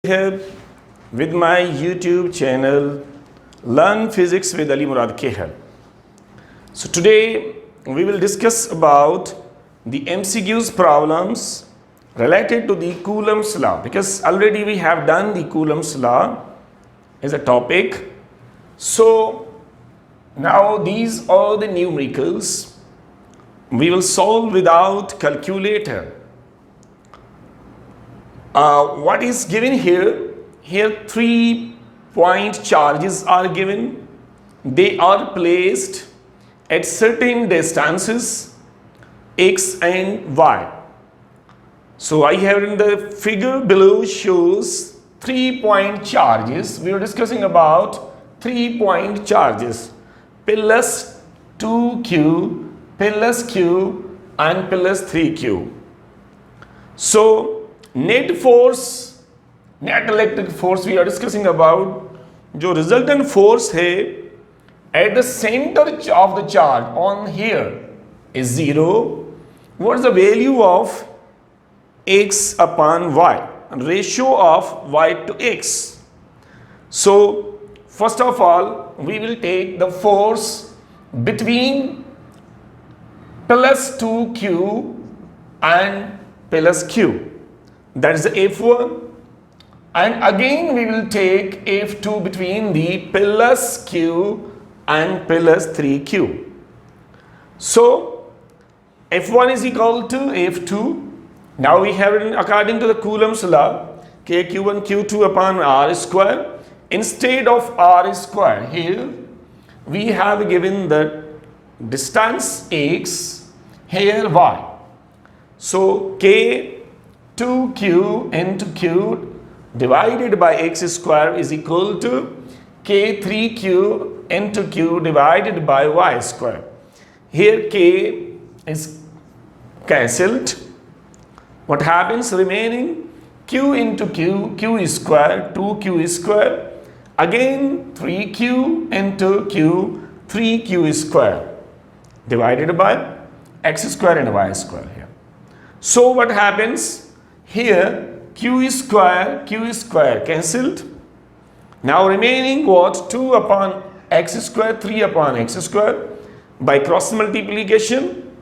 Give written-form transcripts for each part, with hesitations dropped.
Here with my YouTube channel Learn Physics with Ali Murad Kehal. So today we will discuss about the MCQS problems related to the Coulomb's law, because already we have done the Coulomb's law as a topic. So now these are the numericals we will solve without calculator. What is given here? Here 3 point charges are given. They are placed at certain distances x and y. So I have in the figure below shows 3 point charges. We are discussing about 3 point charges plus 2q plus q and plus 3q. So net force, net electric force we are discussing about, जो resultant force है at the center of the charge on here is 0. What is the value of x upon y, ratio of y to x? So first of all we will take the force between plus 2q and plus q. That is the F1, and again we will take F2 between the plus Q and plus 3Q. So F1 is equal to F2. Now we have it according to the Coulomb's law, KQ1 Q2 upon R square. Instead of R square, here we have given the distance x, here y. So K 2q into q divided by x square is equal to k3q into q divided by y square. Here k is cancelled. What happens remaining? Q into q, q is square, 2q is square. Again 3q into q, 3q is square divided by x square and y square here. So what happens? Here q is square cancelled. Now remaining what? 2 upon x square, 3 upon x square. By cross multiplication,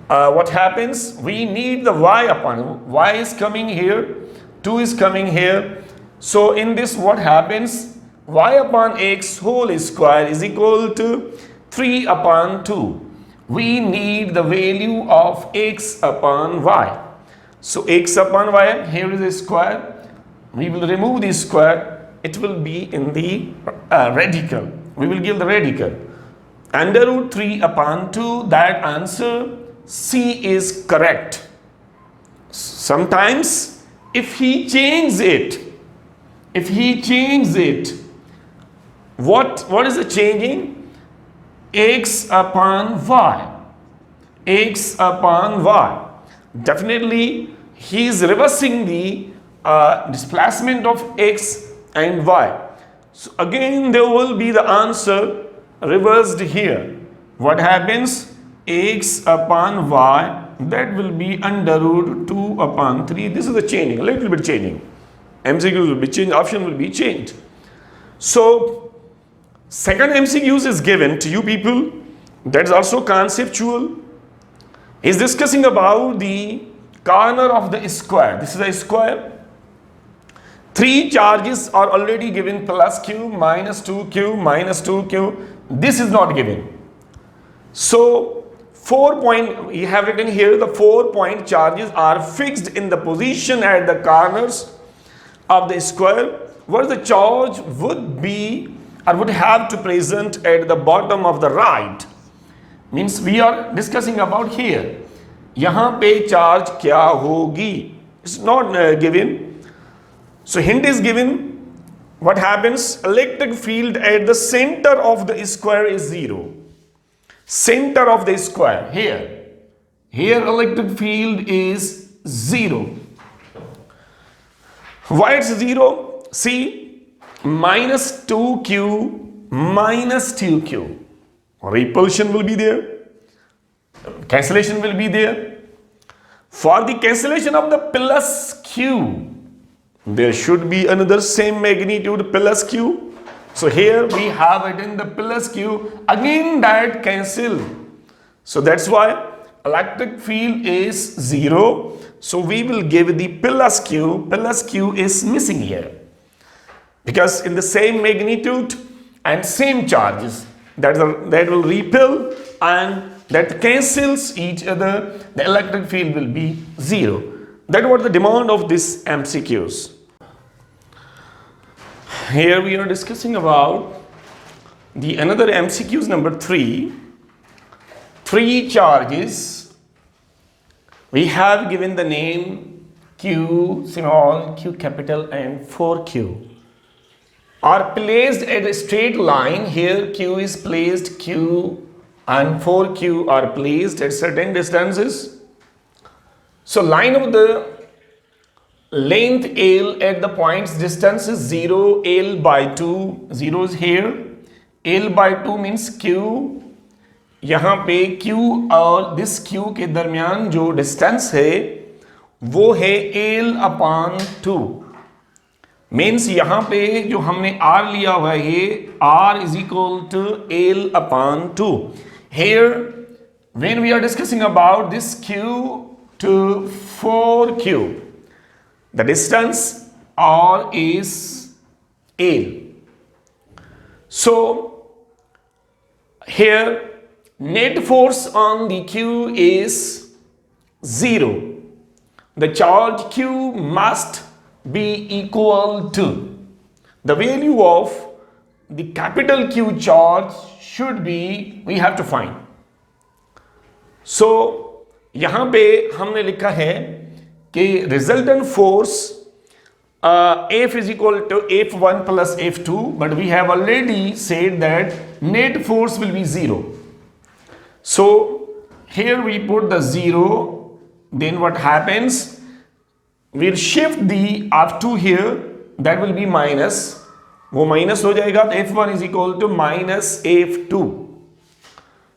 what happens? We need the y upon, y is coming here, 2 is coming here. So in this what happens? Y upon x whole square is equal to 3 upon 2. We need the value of x upon y. So x upon y, here is a square. We will remove this square. It will be in the radical. We will give the radical. Under root 3 upon 2, that answer C is correct. Sometimes if he changes it, what is the changing? X upon y. X upon y. Definitely he is reversing the displacement of x and y. So again there will be the answer reversed here. What happens? X upon y, that will be under root 2 upon 3. This is the changing, a little bit changing. MCQs will be changed, option will be changed. So second MCQs is given to you people. That is also conceptual. Is discussing about the corner of the square. This is a square. 3 charges are already given, plus q, minus 2q, minus 2q. This is not given. So 4 point, we have written here, the 4 point charges are fixed in the position at the corners of the square. What the charge would be or would have to present at the bottom of the right. Means we are discussing about here. यहाँ पे charge क्या होगी? It's not given. So hint is given. What happens? Electric field at the center of the square is 0. Center of the square here. Here electric field is 0. Why it's 0? See, minus 2q minus 2q. Repulsion will be there. Cancellation will be there. For the cancellation of the plus q, there should be another same magnitude plus q. So here we have it in the plus q, again that cancel. So that's why electric field is 0. So we will give the plus q is missing here. Because in the same magnitude and same charges that will repel and that cancels each other, the electric field will be 0. That was the demand of this MCQs. Here we are discussing about the another MCQs number 3. 3 charges. We have given the name Q small, Q capital and 4Q are placed at a straight line. Here Q is placed, Q and 4Q are placed at certain distances. So line of the length L at the points distance is 0, L by 2, 0 is here. L by 2 means Q. यहाँ पे Q और this Q के दरमियान जो distance है वो है L upon 2. Means यहाँ पे जो हमने R लिया हुआ है ये R is equal to L upon 2. Here when we are discussing about this Q to 4Q, the distance R is L. So here net force on the Q is 0. The charge Q must be equal to the value of the capital Q charge should be, we have to find. So यहाँ पे हमने लिखा है कि resultant force F is equal to F1 plus F2, but we have already said that net force will be 0. So here we put the 0, then what happens? We'll shift the F2 here, that will be minus. वो minus हो जाएगा, तो F1 is equal to minus F2.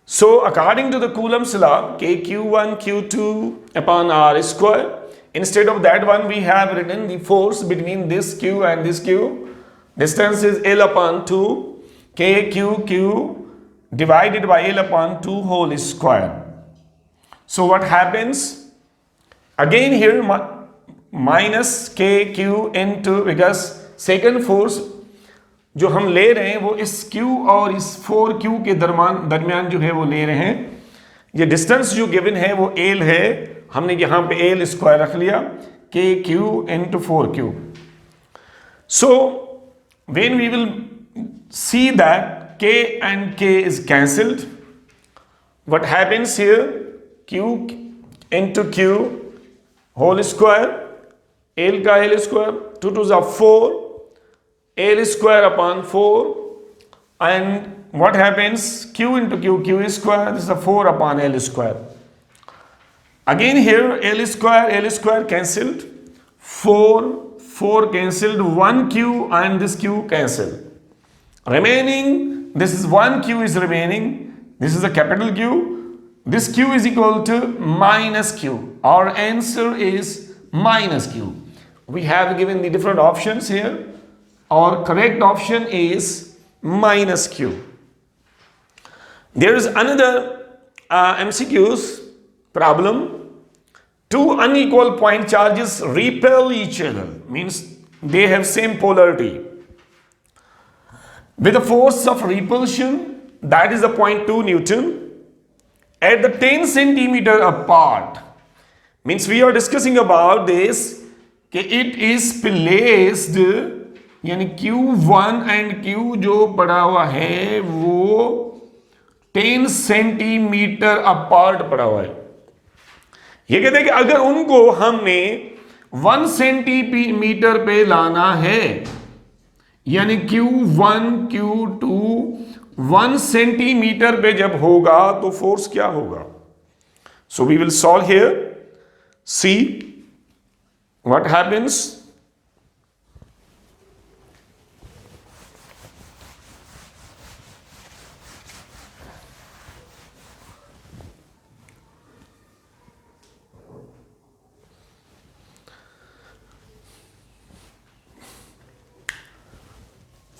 So according to the Coulomb's law, KQ1 Q2 upon R square, instead of that one we have written the force between this Q and this Q. Distance is L upon 2, KQQ divided by L upon 2 whole square. So what happens? Again here minus KQ into, because second force जो हम ले रहे हैं वो इस Q और इस 4Q के दरमियान जो है वो ले रहे हैं. ये डिस्टेंस जो गिवन है वो L है, हमने यहाँ पे L स्क्वायर रख लिया, KQ into 4Q. So when we will see that K and K is cancelled, what happens here? Q into Q whole square, L का L square, 2 2s are 4, L square upon 4, and what happens? Q into Q, Q square, this is a 4 upon L square. Again here L square cancelled, 4 cancelled, 1 Q and this Q cancelled. Remaining, this is 1 Q is remaining, this is a capital Q, this Q is equal to minus Q. Our answer is minus Q. We have given the different options here. Our correct option is minus Q. There is another MCQ's problem. Two unequal point charges repel each other, means they have same polarity. With a force of repulsion, that is the 0.2 Newton, at the 10 centimeter apart. Means we are discussing about this, it is placed, यानी Q1 and Q जो पड़ा हुआ है वो 10 centimetre apart पड़ा हुआ है. ये कहते हैं कि अगर उनको हमने 1 सेंटीमीटर पे लाना है, यानी Q1 Q2 1 सेंटीमीटर पे जब होगा तो फोर्स क्या होगा? So we will solve here, see what happens.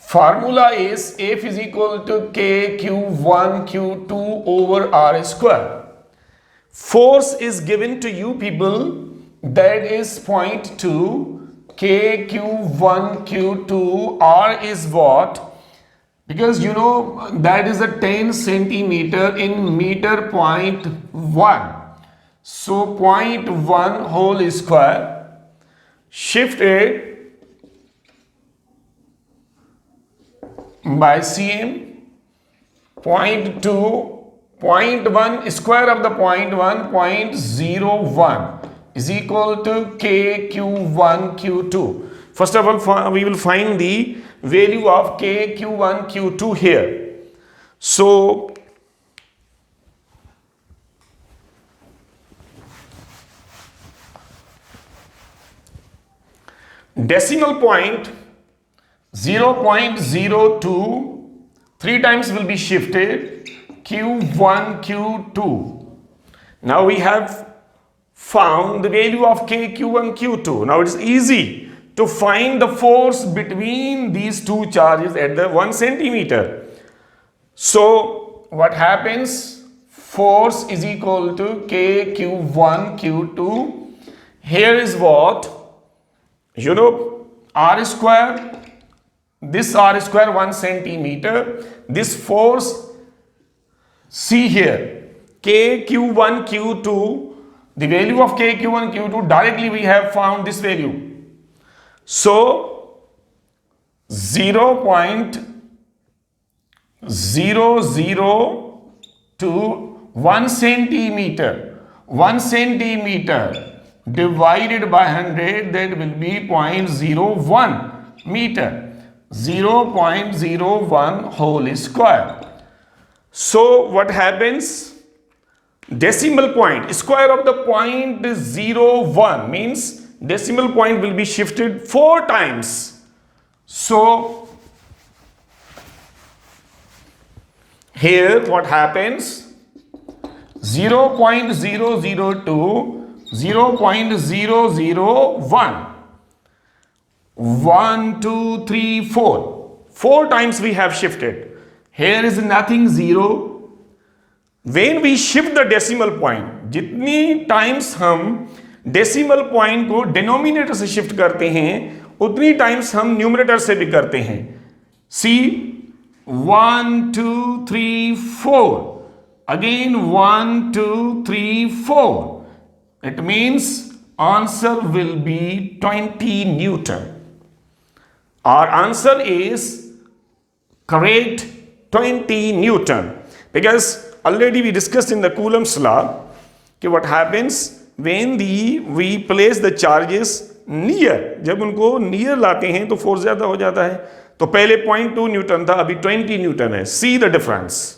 Formula is F is equal to K Q1 Q2 over R square. Force is given to you people, that is 0.2, K Q1 Q2, R is what? Because you know that is a 10 centimeter in meter 0.1. So 0.1 whole square, shift it by cm, 0.2, 0.1 square of the 0.1, 0.01 is equal to KQ1 Q2. First of all, we will find the value of KQ1 Q2 here. So decimal point 0.02, 3 times will be shifted, Q1 Q2. Now we have found the value of K Q1 Q2. Now it is easy to find the force between these two charges at the 1 centimeter. So what happens? Force is equal to K Q1 Q2. Here is what? You know, R square. This R square 1 centimeter. This force, see here, KQ1 Q2, the value of KQ1 Q2, directly we have found this value. So 0.002 1 centimeter. 1 centimeter divided by 100, that will be 0.01 meter. 0.01 whole square. So what happens? Decimal point, square of the point is 0.1 means decimal point will be shifted 4 times. So here what happens? 0.002, 0.001. 1, 2, 3, 4. 4 times we have shifted. Here is nothing, 0. When we shift the decimal point, जितनी times हम decimal point को denominator से shift करते हैं, उतनी times हम numerator से भी करते हैं. See, 1, 2, 3, 4. Again 1, 2, 3, 4. It means answer will be 20 Newton. Our answer is correct, 20 Newton. Because already we discussed in the Coulomb's law what happens when we place the charges near. जब उनको near लाते हैं तो force ज़्यादा हो जाता है. तो पहले 0.2 Newton था, अभी 20 Newton है. See the difference.